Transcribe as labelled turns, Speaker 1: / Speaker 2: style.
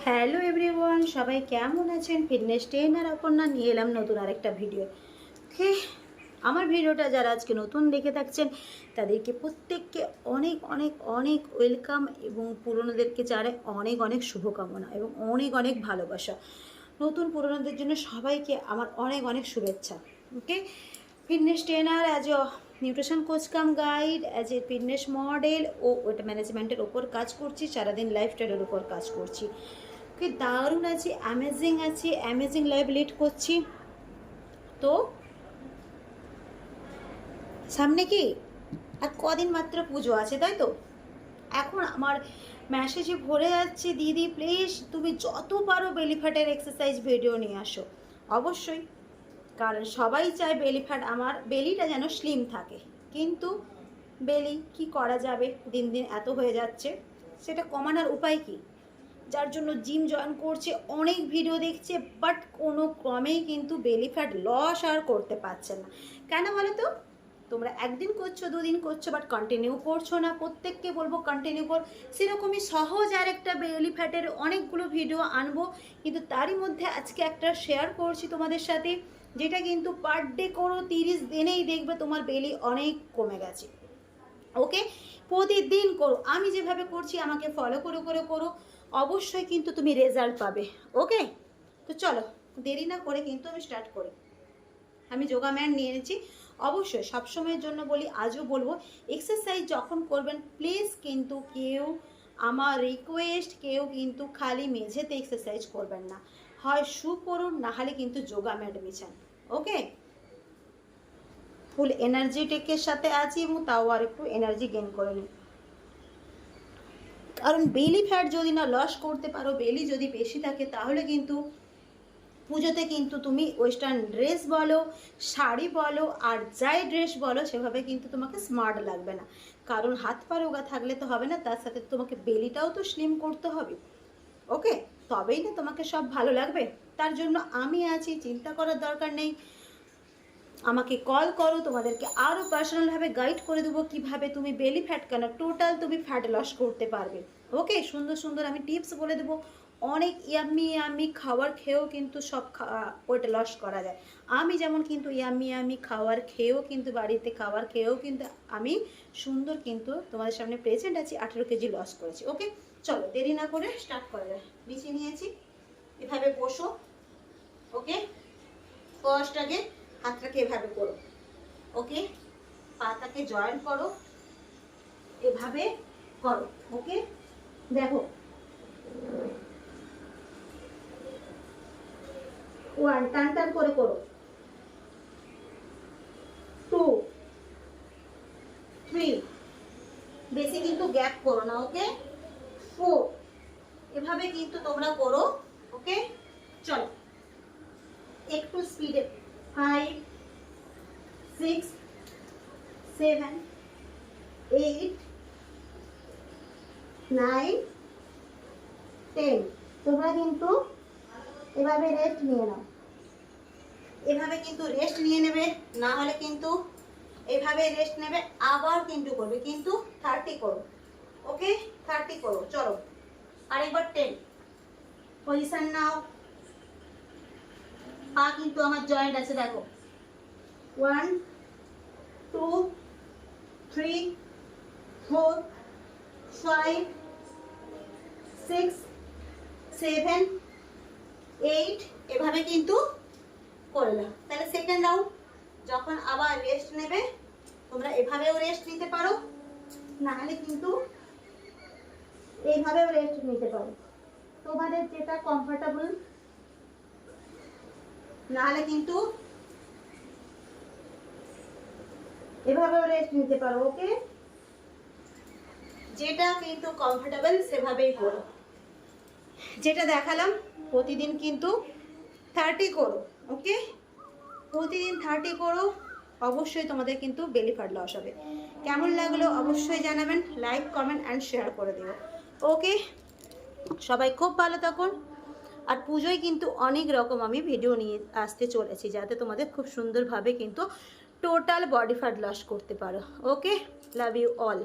Speaker 1: Hello everyone, সবাই কেমন আছেন? ফিটনেস ট্রেনার অপর্ণা নিয়ে এলাম নতুন আরেকটা ভিডিও। ওকে, আমার ভিডিওটা যারা আজকে নতুন দেখে থাকছেন তাদেরকে প্রত্যেককে অনেক অনেক অনেক ওয়েলকাম এবং পুরনোদেরকে যারা অনেক অনেক শুভকামনা এবং অনেক অনেক ভালোবাসা। নতুন পুরনোদের জন্য সবাইকে আমার অনেক অনেক শুভেচ্ছা। Okay, fitness trainer as a nutrition coach cum guide, as a fitness model ও ওয়েট ম্যানেজমেন্টের ওপর কাজ করছি, সারাদিন লাইফস্টাইলের ওপর কাজ করছি। ওকে, দারুণ আছে, অ্যামেজিং লাইফ লিড করছি। তো সামনে কি আর কদিন মাত্র পুজো আছে, তাই তো? এখন আমার মেসেজে ভরে যাচ্ছে, দিদি প্লিজ তুমি যত পারো বেলি ফ্যাটের এক্সারসাইজ ভিডিও নিয়ে আসো। অবশ্যই, কারণ সবাই চায় বেলি ফ্যাট, আমার বেলিটা যেন স্লিম থাকে। কিন্তু বেলি কি করা যাবে, দিন দিন এত হয়ে যাচ্ছে, সেটা কমানোর উপায় কি? যার জন্য জিম জয়েন করছে, অনেক ভিডিও দেখছে, বাট কোনো ক্রমেই কিন্তু বেলি ফ্যাট লস আর করতে পারছে না। কেন বলো তো? তোমরা একদিন করছো, দুদিন করছো, বাট কন্টিনিউ করছো না। প্রত্যেককে বলবো কন্টিনিউ কর। সেরকমই সহজ আর একটা বেলি ফ্যাটের অনেকগুলো ভিডিও আনবো, কিন্তু তারই মধ্যে আজকে একটা শেয়ার করছি তোমাদের সাথে, যেটা কিন্তু পার ডে করো, 30 দিনেই দেখবে তোমার বেলি অনেক কমে গেছে। ওকে, প্রতিদিন করো, আমি যেভাবে করছি আমাকে ফলো করে করে করো, অবশ্যই কিন্তু তুমি রেজাল্ট পাবে। ওকে, তো চলো দেরি না করে কিন্তু আমি স্টার্ট করি। আমি যোগা ম্যাট নিয়ে এনেছি। অবশ্যই সবসময়ের জন্য বলি, আজও বলবো, এক্সারসাইজ যখন করবেন প্লিজ কিন্তু কেউ, আমার রিকোয়েস্ট, কেউ কিন্তু খালি মেঝেতে এক্সারসাইজ করবেন না। হয় শু করুন, না হলে কিন্তু যোগা ম্যাট বিছান। ওকে, ফুল এনার্জেটিকের সাথে আছি এবং তাও আর একটু এনার্জি গেইন করে নিই। কারণ বেলি ফ্যাট যদি না লস করতে পারো, বেলি যদি বেশি থাকে, তাহলে কিন্তু পুজোতে কিন্তু তুমি ওয়েস্টার্ন ড্রেস বলো, শাড়ি বলো, আর যাই ড্রেস বলো, সেভাবে কিন্তু তোমাকে স্মার্ট লাগবে না। কারণ হাত পা রোগা থাকলে তো হবে না, তার সাথে তোমাকে বেলিটাও তো স্লিম করতে হবে। ওকে, তবেই না তোমাকে সব ভালো লাগবে। তার জন্য আমি আছি, চিন্তা করার দরকার নেই। আমাকে কল করো, তোমাদেরকে আরও পার্সোনালভাবে গাইড করে দেবো কীভাবে তুমি বেলি ফ্যাট কেন টোটাল তুমি ফ্যাট লস করতে পারবে। ওকে, সুন্দর সুন্দর আমি টিপস বলে দেবো। অনেক ইয়াম্মি খাবার খেয়েও কিন্তু সব ওয়েট লস করা যায়। আমি যেমন কিন্তু ইয়াম্মি খাবার খেয়েও কিন্তু, বাড়িতে খাবার খেয়েও কিন্তু আমি সুন্দর কিন্তু তোমাদের সামনে প্রেজেন্ট আছি, 18 কেজি লস করেছি। ওকে, চলো দেরি না করে স্টার্ট করা যায়। বিছিয়ে নিয়েছি, এভাবে বসো। ওকে, ফার্স্ট আগে হাতটাকে এভাবে করো। ওকে, পাটাকে জয়েন করো, এভাবে করো। ওকে, দেখো, 1 টান টান করে করো, 2, 3, বেশি কিন্তু গ্যাপ করো না। ওকে, 4, এভাবে কিন্তু তোমরা করো। ওকে, চলো একটু স্পিডে, 5, 6, 7, 8, 9, 10। তোমরা কিন্তু এভাবে রেস্ট নিয়ে নাও, এভাবে কিন্তু রেস্ট নিয়ে নেবে, না হলে কিন্তু এভাবে রেস্ট নেবে, আবার কিন্তু করবে, কিন্তু 30 করো। ওকে, 30 করো। চলো আরেকবার 10, পজিশন নাও। পা কিন্তু আমার জয়েন্ট আছে, দেখো, 1, 2, 3, 4, 5, 6, 7, 8, এভাবে কিন্তু করলাম। তাহলে সেকেন্ড রাউন্ড যখন আবার রেস্ট নেবে, তোমরা এভাবেও রেস্ট নিতে পারো, না হলে কিন্তু এইভাবেও রেস্ট নিতে পারো, তোমাদের যেটা কমফোর্টেবল। না হলে কিন্তু এভাবেও রেস্ট নিতে পারো। ওকে, যেটা কিন্তু কমফোর্টেবল সেভাবেই করো। যেটা দেখালাম প্রতিদিন কিন্তু 30 করো। ওকে, প্রতিদিন 30 করো, অবশ্যই তোমাদের কিন্তু বেলি ফ্যাট লস হবে। কেমন লাগলো অবশ্যই জানাবেন, লাইক কমেন্ট অ্যান্ড শেয়ার করে দিও। ওকে, সবাই খুব ভালো থাকুন। আর পুজোয় কিন্তু অনেক রকম আমি ভিডিও নিয়ে আসতে চলেছি, যাতে তোমাদের খুব সুন্দরভাবে কিন্তু টোটাল বডি ফ্যাট লস করতে পারো। ওকে, লাভ ইউ অল।